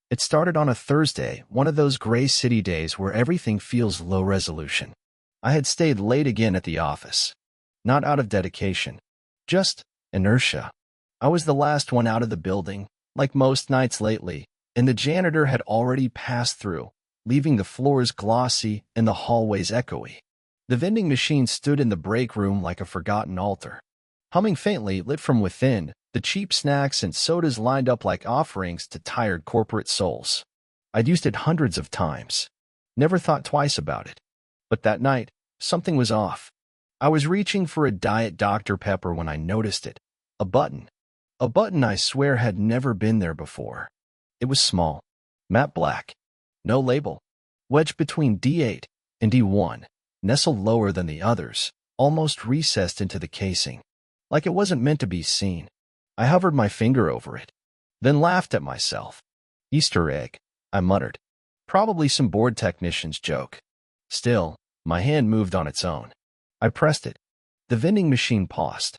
It started on a Thursday, one of those gray city days where everything feels low resolution. I had stayed late again at the office. Not out of dedication, just inertia. I was the last one out of the building, like most nights lately, and the janitor had already passed through, leaving the floors glossy and the hallways echoey. The vending machine stood in the break room like a forgotten altar. Humming faintly, lit from within, the cheap snacks and sodas lined up like offerings to tired corporate souls. I'd used it hundreds of times. Never thought twice about it. But that night, something was off. I was reaching for a Diet Dr. Pepper when I noticed it. A button. A button I swear had never been there before. It was small. Matte black. No label. Wedged between D8 and D1, nestled lower than the others, almost recessed into the casing. Like it wasn't meant to be seen. I hovered my finger over it, then laughed at myself. Easter egg, I muttered. Probably some board technician's joke. Still, my hand moved on its own. I pressed it. The vending machine paused.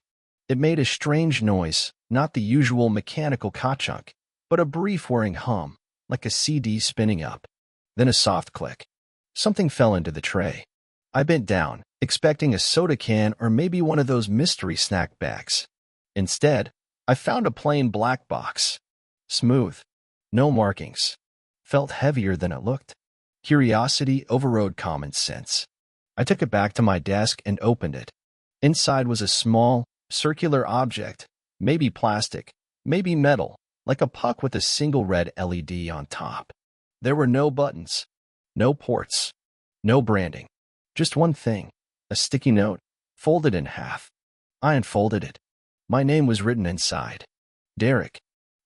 It made a strange noise, not the usual mechanical ka-chunk, but a brief whirring hum, like a CD spinning up. Then a soft click. Something fell into the tray. I bent down, expecting a soda can or maybe one of those mystery snack bags. Instead, I found a plain black box. Smooth. No markings. Felt heavier than it looked. Curiosity overrode common sense. I took it back to my desk and opened it. Inside was a small, circular object, maybe plastic, maybe metal, like a puck with a single red LED on top. There were no buttons, no ports, no branding. Just one thing, a sticky note, folded in half. I unfolded it. My name was written inside. Derek.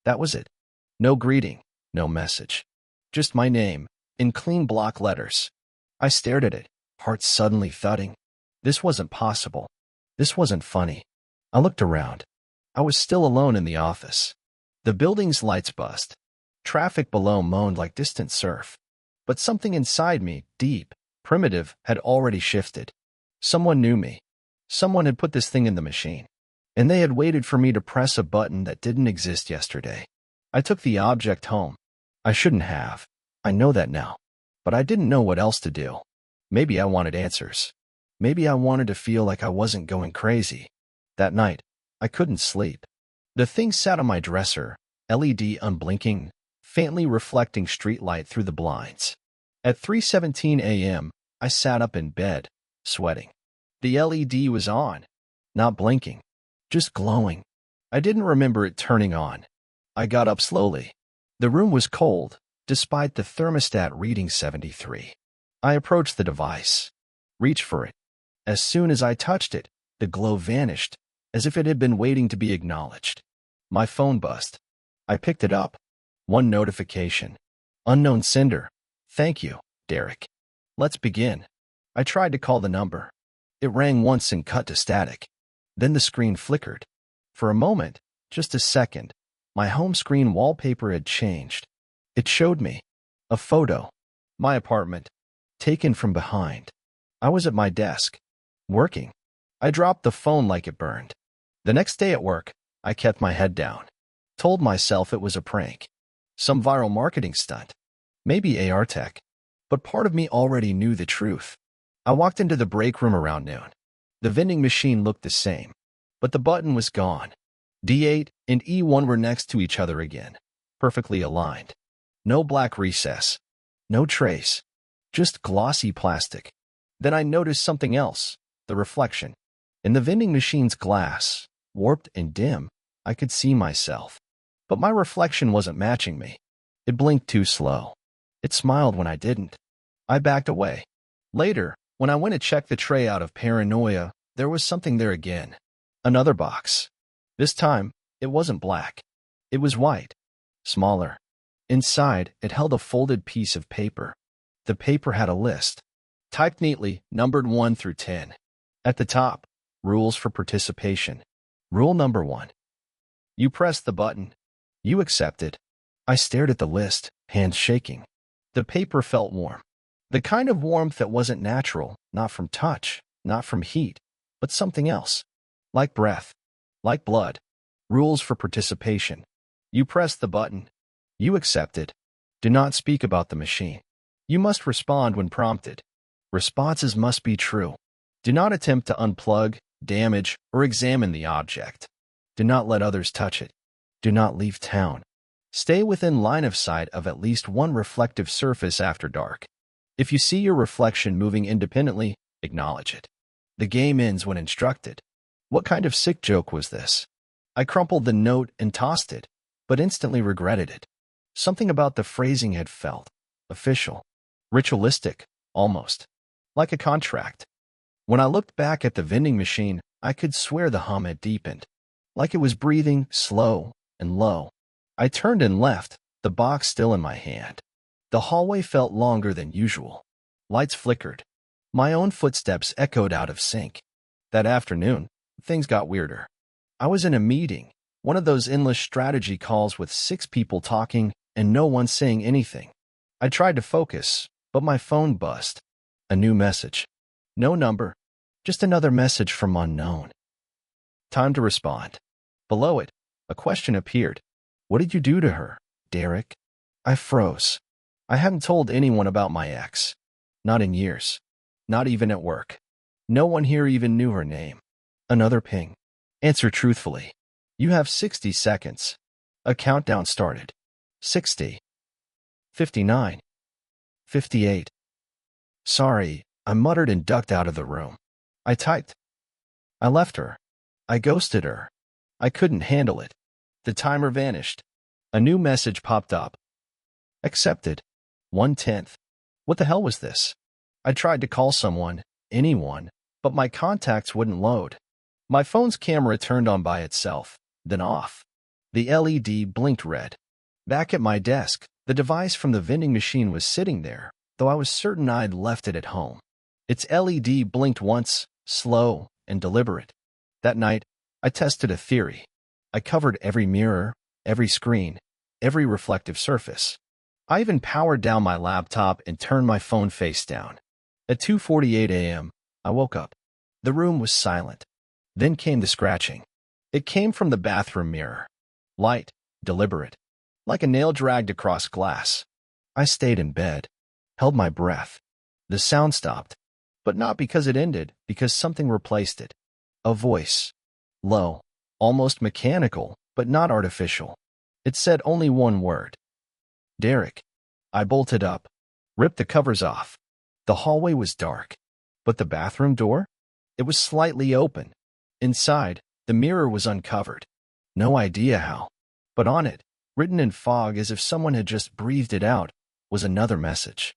That was it. No greeting, no message. Just my name, in clean block letters. I stared at it, heart suddenly thudding. This wasn't possible. This wasn't funny. I looked around. I was still alone in the office. The building's lights buzzed. Traffic below moaned like distant surf. But something inside me, deep, primitive, had already shifted. Someone knew me. Someone had put this thing in the machine. And they had waited for me to press a button that didn't exist yesterday. I took the object home. I shouldn't have. I know that now. But I didn't know what else to do. Maybe I wanted answers. Maybe I wanted to feel like I wasn't going crazy. That night, I couldn't sleep. The thing sat on my dresser, LED unblinking, faintly reflecting streetlight through the blinds. At 3:17 a.m., I sat up in bed, sweating. The LED was on, not blinking, just glowing. I didn't remember it turning on. I got up slowly. The room was cold, despite the thermostat reading 73. I approached the device, reached for it. As soon as I touched it, the glow vanished, as if it had been waiting to be acknowledged. My phone buzzed. I picked it up. One notification. Unknown sender. Thank you, Derek. Let's begin. I tried to call the number. It rang once and cut to static. Then the screen flickered. For a moment, just a second, my home screen wallpaper had changed. It showed me a photo. My apartment. Taken from behind. I was at my desk. Working. I dropped the phone like it burned. The next day at work, I kept my head down. Told myself it was a prank. Some viral marketing stunt. Maybe AR tech. But part of me already knew the truth. I walked into the break room around noon. The vending machine looked the same. But the button was gone. D8 and E1 were next to each other again. Perfectly aligned. No black recess. No trace. Just glossy plastic. Then I noticed something else. The reflection. In the vending machine's glass, warped and dim, I could see myself. But my reflection wasn't matching me. It blinked too slow. It smiled when I didn't. I backed away. Later, when I went to check the tray out of paranoia, there was something there again. Another box. This time, it wasn't black. It was white. Smaller. Inside, it held a folded piece of paper. The paper had a list. Typed neatly, numbered 1 through 10. At the top, rules for participation. Rule number 1. You press the button. You accept it. I stared at the list, hands shaking. The paper felt warm. The kind of warmth that wasn't natural, not from touch, not from heat, but something else. Like breath. Like blood. Rules for participation. You press the button. You accept it. Do not speak about the machine. You must respond when prompted. Responses must be true. Do not attempt to unplug, damage, or examine the object. Do not let others touch it. Do not leave town. Stay within line of sight of at least one reflective surface after dark. If you see your reflection moving independently, acknowledge it. The game ends when instructed. What kind of sick joke was this? I crumpled the note and tossed it, but instantly regretted it. Something about the phrasing had felt official, ritualistic, almost like a contract. When I looked back at the vending machine, I could swear the hum had deepened, like it was breathing slow and low. I turned and left, the box still in my hand. The hallway felt longer than usual. Lights flickered. My own footsteps echoed out of sync. That afternoon, things got weirder. I was in a meeting, one of those endless strategy calls with 6 people talking and no one saying anything. I tried to focus, but my phone buzzed. A new message. No number, just another message from unknown. Time to respond. Below it, a question appeared. What did you do to her, Derek? I froze. I hadn't told anyone about my ex. Not in years. Not even at work. No one here even knew her name. Another ping. Answer truthfully. You have 60 seconds. A countdown started. 60. 59. 58. Sorry, I muttered and ducked out of the room. I typed. I left her. I ghosted her. I couldn't handle it. The timer vanished. A new message popped up. Accepted. 1/10. What the hell was this? I tried to call someone, anyone, but my contacts wouldn't load. My phone's camera turned on by itself, then off. The LED blinked red. Back at my desk, the device from the vending machine was sitting there, though I was certain I'd left it at home. Its LED blinked once, slow and deliberate. That night, I tested a theory. I covered every mirror, every screen, every reflective surface. I even powered down my laptop and turned my phone face down. At 2:48 a.m., I woke up. The room was silent. Then came the scratching. It came from the bathroom mirror. Light, deliberate, like a nail dragged across glass. I stayed in bed, held my breath. The sound stopped, but not because it ended, because something replaced it. A voice. Low, almost mechanical, but not artificial. It said only one word. Derek. I bolted up, ripped the covers off. The hallway was dark, but the bathroom door? It was slightly open. Inside, the mirror was uncovered. No idea how, but on it, written in fog as if someone had just breathed it out, was another message.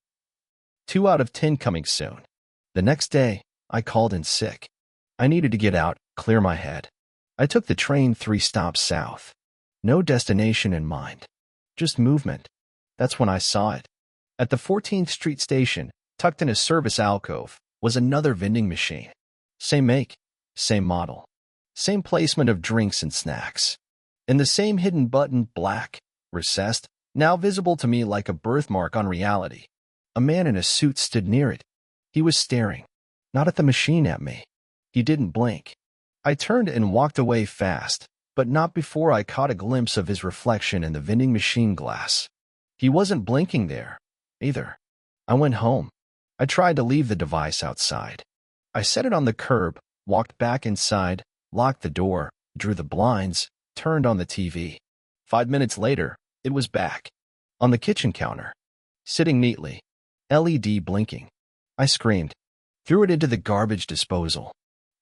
2 out of 10 coming soon. The next day, I called in sick. I needed to get out, clear my head. I took the train 3 stops south. No destination in mind, just movement. That's when I saw it. At the 14th Street station, tucked in a service alcove, was another vending machine. Same make, same model, same placement of drinks and snacks. And the same hidden button, black, recessed, now visible to me like a birthmark on reality. A man in a suit stood near it. He was staring, not at the machine, at me. He didn't blink. I turned and walked away fast, but not before I caught a glimpse of his reflection in the vending machine glass. He wasn't blinking there, either. I went home. I tried to leave the device outside. I set it on the curb, walked back inside, locked the door, drew the blinds, turned on the TV. 5 minutes later, it was back. On the kitchen counter. Sitting neatly. LED blinking. I screamed. Threw it into the garbage disposal.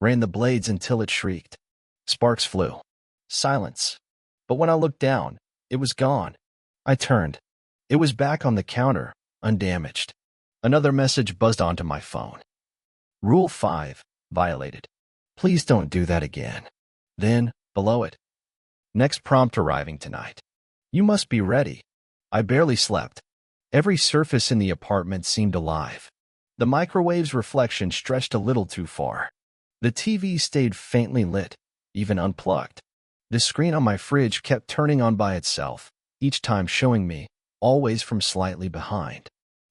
Ran the blades until it shrieked. Sparks flew. Silence. But when I looked down, it was gone. I turned. It was back on the counter, undamaged. Another message buzzed onto my phone. Rule 5, violated. Please don't do that again. Then, below it. Next prompt arriving tonight. You must be ready. I barely slept. Every surface in the apartment seemed alive. The microwave's reflection stretched a little too far. The TV stayed faintly lit, even unplugged. The screen on my fridge kept turning on by itself, each time showing me, always from slightly behind.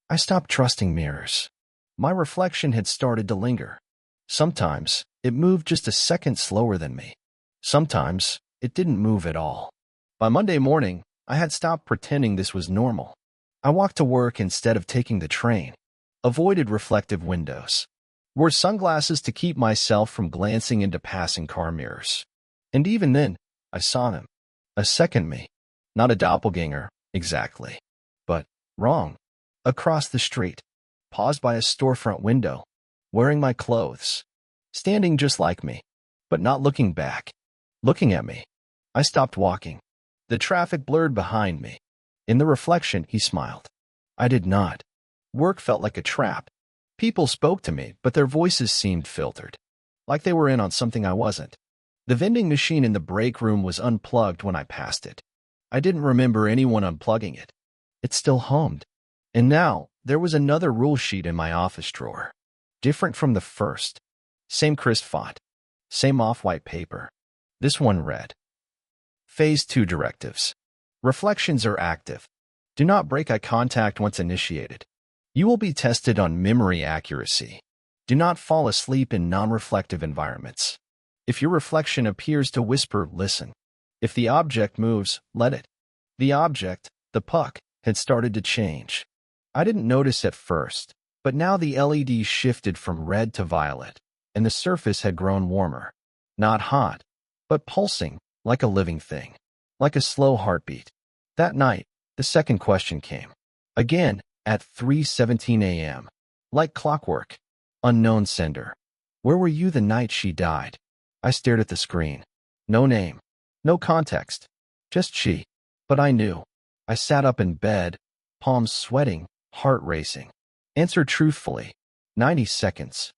I stopped trusting mirrors. My reflection had started to linger. Sometimes, it moved just a second slower than me. Sometimes, it didn't move at all. By Monday morning, I had stopped pretending this was normal. I walked to work instead of taking the train. Avoided reflective windows. Wore sunglasses to keep myself from glancing into passing car mirrors. And even then, I saw him. A second me. Not a doppelganger, exactly. But wrong. Across the street. Paused by a storefront window. Wearing my clothes. Standing just like me. But not looking back. Looking at me. I stopped walking. The traffic blurred behind me. In the reflection, he smiled. I did not. Work felt like a trap. People spoke to me, but their voices seemed filtered. Like they were in on something I wasn't. The vending machine in the break room was unplugged when I passed it. I didn't remember anyone unplugging it. It still hummed. And now, there was another rule sheet in my office drawer. Different from the first. Same crisp font. Same off-white paper. This one read. Phase 2 directives. Reflections are active. Do not break eye contact once initiated. You will be tested on memory accuracy. Do not fall asleep in non-reflective environments. If your reflection appears to whisper, listen. If the object moves, let it. The object, the puck, had started to change. I didn't notice at first, but now the LED shifted from red to violet, and the surface had grown warmer. Not hot, but pulsing, like a living thing. Like a slow heartbeat. That night, the second question came. Again, at 3:17 a.m. Like clockwork. Unknown sender. Where were you the night she died? I stared at the screen. No name. No context. Just she. But I knew. I sat up in bed, palms sweating, heart racing. Answer truthfully. 90 seconds.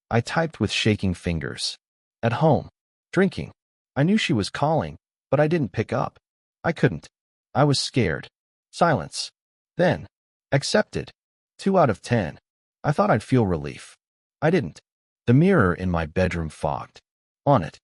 I typed with shaking fingers. At home. Drinking. I knew she was calling, but I didn't pick up. I couldn't. I was scared. Silence. Then. Accepted. 2 out of 10. I thought I'd feel relief. I didn't. The mirror in my bedroom fogged. On it.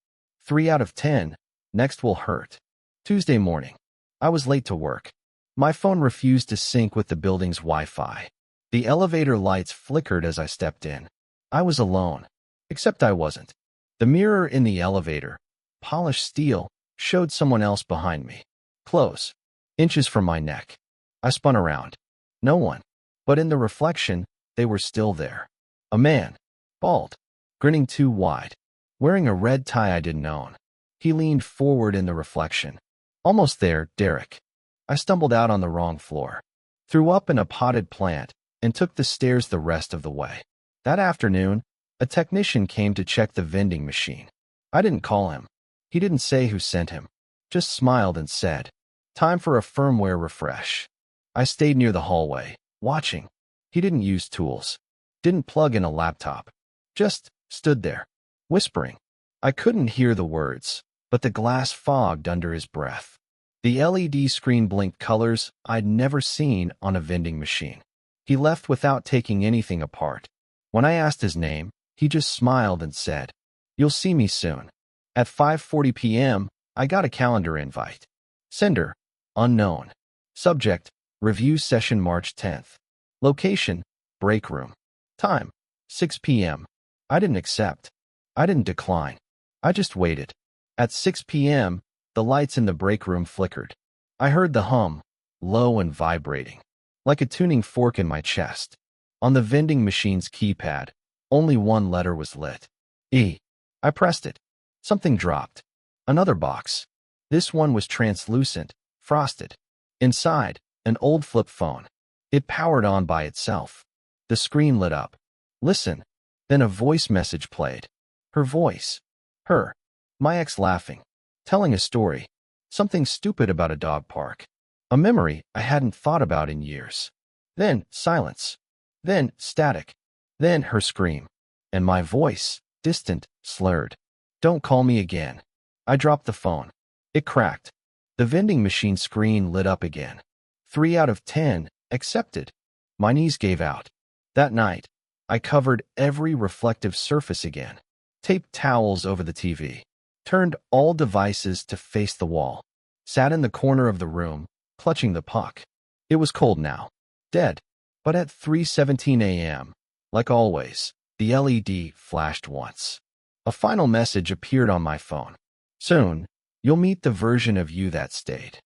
3 out of 10. Next will hurt. Tuesday morning. I was late to work. My phone refused to sync with the building's Wi-Fi. The elevator lights flickered as I stepped in. I was alone. Except I wasn't. The mirror in the elevator, polished steel, showed someone else behind me. Close. Inches from my neck. I spun around. No one. But in the reflection, they were still there. A man. Bald. Grinning too wide. Wearing a red tie I didn't own. He leaned forward in the reflection. Almost there, Derek. I stumbled out on the wrong floor. Threw up in a potted plant and took the stairs the rest of the way. That afternoon, a technician came to check the vending machine. I didn't call him. He didn't say who sent him. Just smiled and said, time for a firmware refresh. I stayed near the hallway, watching. He didn't use tools. Didn't plug in a laptop. Just stood there, whispering. I couldn't hear the words, but the glass fogged under his breath. The LED screen blinked colors I'd never seen on a vending machine. He left without taking anything apart. When I asked his name, he just smiled and said, you'll see me soon. At 5:40 p.m., I got a calendar invite. Sender, unknown. Subject, review session March 10th. Location, break room. Time, 6 p.m. I didn't accept. I didn't decline. I just waited. At 6 p.m., the lights in the break room flickered. I heard the hum, low and vibrating, like a tuning fork in my chest. On the vending machine's keypad, only one letter was lit. E. I pressed it. Something dropped. Another box. This one was translucent, frosted. Inside, an old flip phone. It powered on by itself. The screen lit up. Listen. Then a voice message played. Her voice. Her. My ex laughing. Telling a story. Something stupid about a dog park. A memory I hadn't thought about in years. Then silence. Then static. Then her scream. And my voice, distant, slurred. Don't call me again. I dropped the phone. It cracked. The vending machine screen lit up again. 3 out of 10, accepted. My knees gave out. That night, I covered every reflective surface again. Taped towels over the TV. Turned all devices to face the wall. Sat in the corner of the room, clutching the puck. It was cold now. Dead. But at 3:17 a.m., like always, the LED flashed once. A final message appeared on my phone. Soon, you'll meet the version of you that stayed.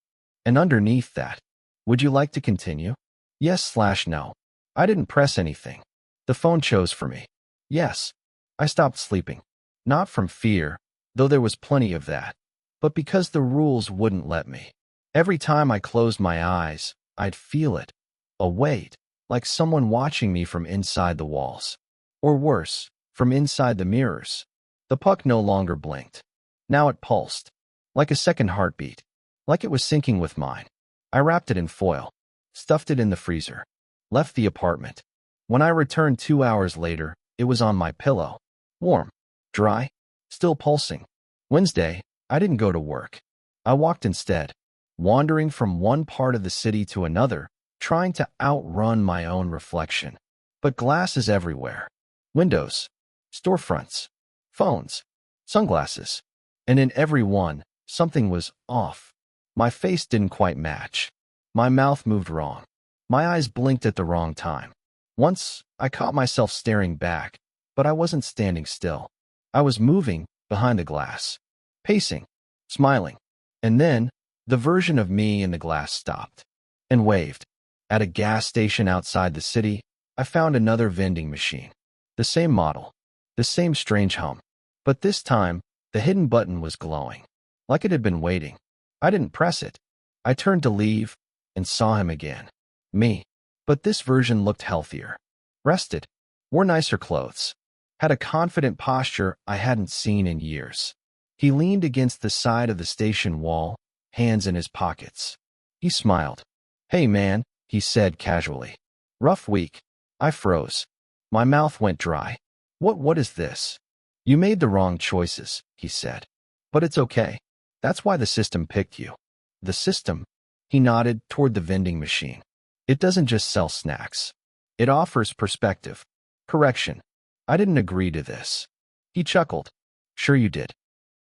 And underneath that, would you like to continue? Yes/no. I didn't press anything. The phone chose for me. Yes. I stopped sleeping. Not from fear, though there was plenty of that, but because the rules wouldn't let me. Every time I closed my eyes, I'd feel it. A weight, like someone watching me from inside the walls. Or worse, from inside the mirrors. The puck no longer blinked. Now it pulsed, like a second heartbeat, like it was syncing with mine. I wrapped it in foil, stuffed it in the freezer, left the apartment. When I returned 2 hours later, it was on my pillow. Warm, dry, still pulsing. Wednesday, I didn't go to work. I walked instead, wandering from one part of the city to another, trying to outrun my own reflection. But glass is everywhere. Windows, storefronts, phones, sunglasses. And in every one, something was off. My face didn't quite match. My mouth moved wrong. My eyes blinked at the wrong time. Once, I caught myself staring back, but I wasn't standing still. I was moving behind the glass, pacing, smiling. And then, the version of me in the glass stopped and waved. At a gas station outside the city, I found another vending machine. The same model, the same strange hum. But this time, the hidden button was glowing, like it had been waiting. I didn't press it. I turned to leave and saw him again. Me. But this version looked healthier. Rested. Wore nicer clothes. Had a confident posture I hadn't seen in years. He leaned against the side of the station wall, hands in his pockets. He smiled. "Hey man," he said casually. "Rough week." I froze. My mouth went dry. What is this?" "You made the wrong choices," he said. "But it's okay. That's why the system picked you." "The system?" He nodded toward the vending machine. "It doesn't just sell snacks. It offers perspective. Correction. I didn't agree to this." He chuckled. "Sure you did.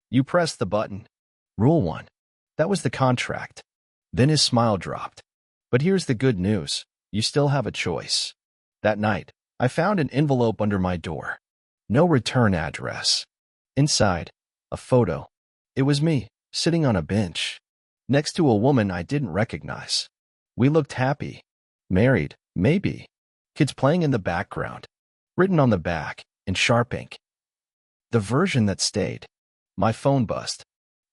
You pressed the button. Rule 1. That was the contract." Then his smile dropped. "But here's the good news. You still have a choice." That night, I found an envelope under my door. No return address. Inside, a photo. It was me, sitting on a bench, next to a woman I didn't recognize. We looked happy. Married, maybe. Kids playing in the background. Written on the back, in sharp ink. The version that stayed. My phone buzzed.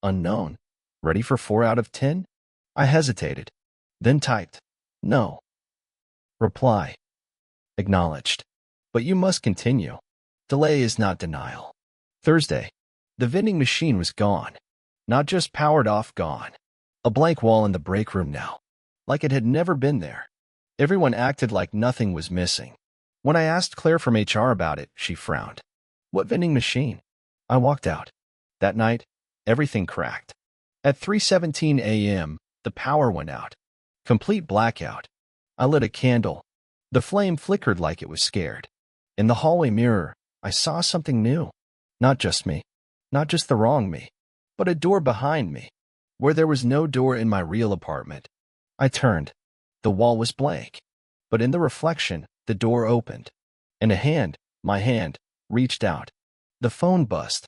Unknown. Ready for 4 out of 10? I hesitated. Then typed. No. Reply. Acknowledged. But you must continue. Delay is not denial. Thursday. The vending machine was gone. Not just powered off, gone. A blank wall in the break room now. Like it had never been there. Everyone acted like nothing was missing. When I asked Claire from HR about it, she frowned. "What vending machine?" I walked out. That night, everything cracked. At 3:17 a.m., the power went out. Complete blackout. I lit a candle. The flame flickered like it was scared. In the hallway mirror, I saw something new. Not just me. Not just the wrong me. But a door behind me, where there was no door in my real apartment. I turned. The wall was blank. But in the reflection, the door opened. And a hand, my hand, reached out. The phone buzzed.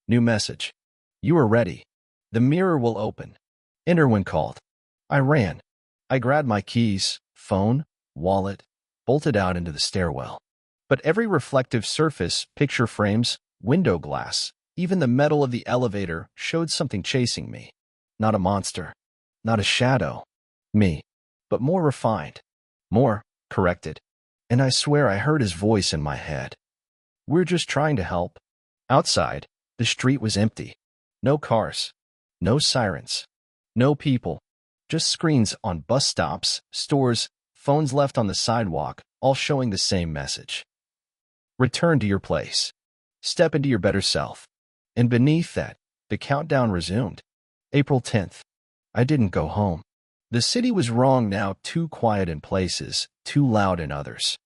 New message. "You are ready. The mirror will open." Enter when called. I ran. I grabbed my keys, phone, wallet, bolted out into the stairwell. But every reflective surface, picture frames, window glass, even the metal of the elevator showed something chasing me. Not a monster. Not a shadow. Me. But more refined. More corrected. And I swear I heard his voice in my head. "We're just trying to help." Outside, the street was empty. No cars. No sirens. No people. Just screens on bus stops, stores, phones left on the sidewalk, all showing the same message. Return to your place. Step into your better self. And beneath that, the countdown resumed. April 10th. I didn't go home. The city was wrong now, too quiet in places, too loud in others.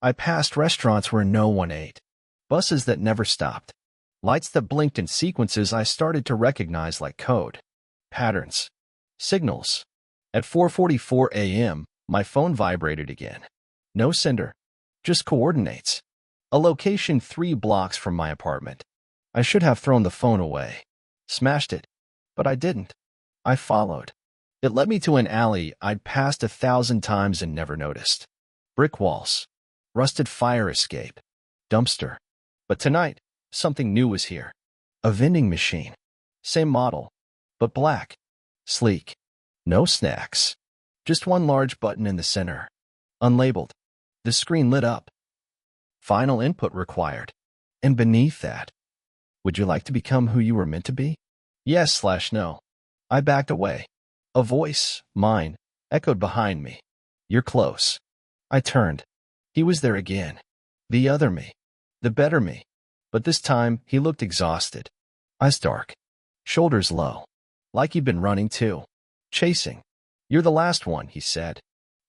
I passed restaurants where no one ate. Buses that never stopped. Lights that blinked in sequences I started to recognize like code. Patterns. Signals. At 4:44 a.m., my phone vibrated again. No sender. Just coordinates. A location 3 blocks from my apartment. I should have thrown the phone away. Smashed it. But I didn't. I followed. It led me to an alley I'd passed 1,000 times and never noticed. Brick walls, rusted fire escape, dumpster. But tonight, something new was here. A vending machine. Same model, but black, sleek. No snacks. Just one large button in the center. Unlabeled. The screen lit up. Final input required. And beneath that, would you like to become who you were meant to be? Yes/no. I backed away. A voice, mine, echoed behind me. You're close. I turned. He was there again. The other me. The better me. But this time, he looked exhausted. Eyes dark. Shoulders low. Like he'd been running too. Chasing. You're the last one, he said.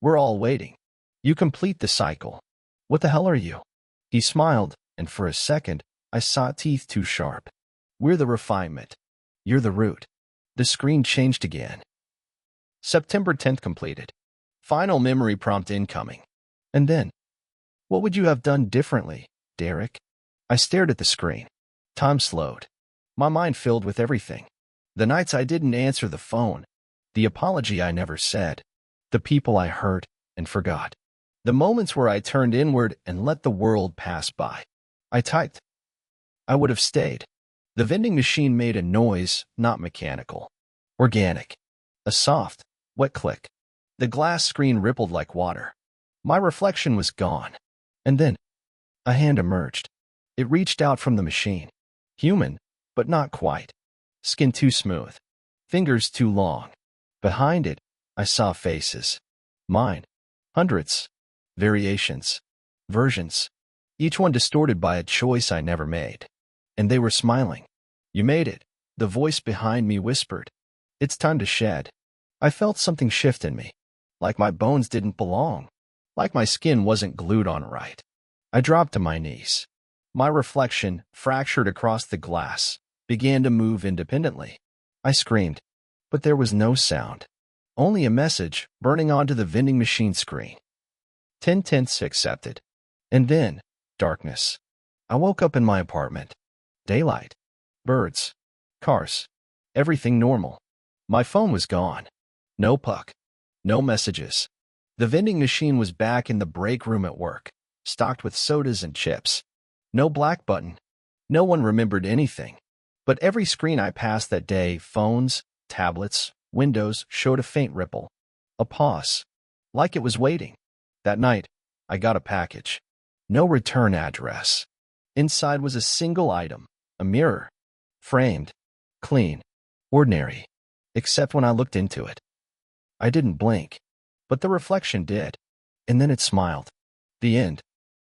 We're all waiting. You complete the cycle. What the hell are you? He smiled, and for a second, I saw teeth too sharp. We're the refinement. You're the root. The screen changed again. September 10th completed. Final memory prompt incoming. And then, what would you have done differently, Derek? I stared at the screen. Time slowed. My mind filled with everything. The nights I didn't answer the phone. The apology I never said. The people I hurt and forgot. The moments where I turned inward and let the world pass by. I typed. I would have stayed. The vending machine made a noise, not mechanical. Organic. A soft, wet click. The glass screen rippled like water. My reflection was gone. And then, a hand emerged. It reached out from the machine. Human, but not quite. Skin too smooth. Fingers too long. Behind it, I saw faces. Mine. Hundreds. Variations. Versions. Each one distorted by a choice I never made. And they were smiling. You made it, the voice behind me whispered. It's time to shed. I felt something shift in me. Like my bones didn't belong. Like my skin wasn't glued on right. I dropped to my knees. My reflection, fractured across the glass, began to move independently. I screamed, but there was no sound. Only a message burning onto the vending machine screen. 10/10 accepted. And then, darkness. I woke up in my apartment. Daylight. Birds. Cars. Everything normal. My phone was gone. No puck. No messages. The vending machine was back in the break room at work, stocked with sodas and chips. No black button. No one remembered anything. But every screen I passed that day, phones, tablets, windows, showed a faint ripple. A pause. Like it was waiting. That night, I got a package. No return address. Inside was a single item, a mirror. Framed. Clean. Ordinary. Except when I looked into it. I didn't blink. But the reflection did. And then it smiled. The end.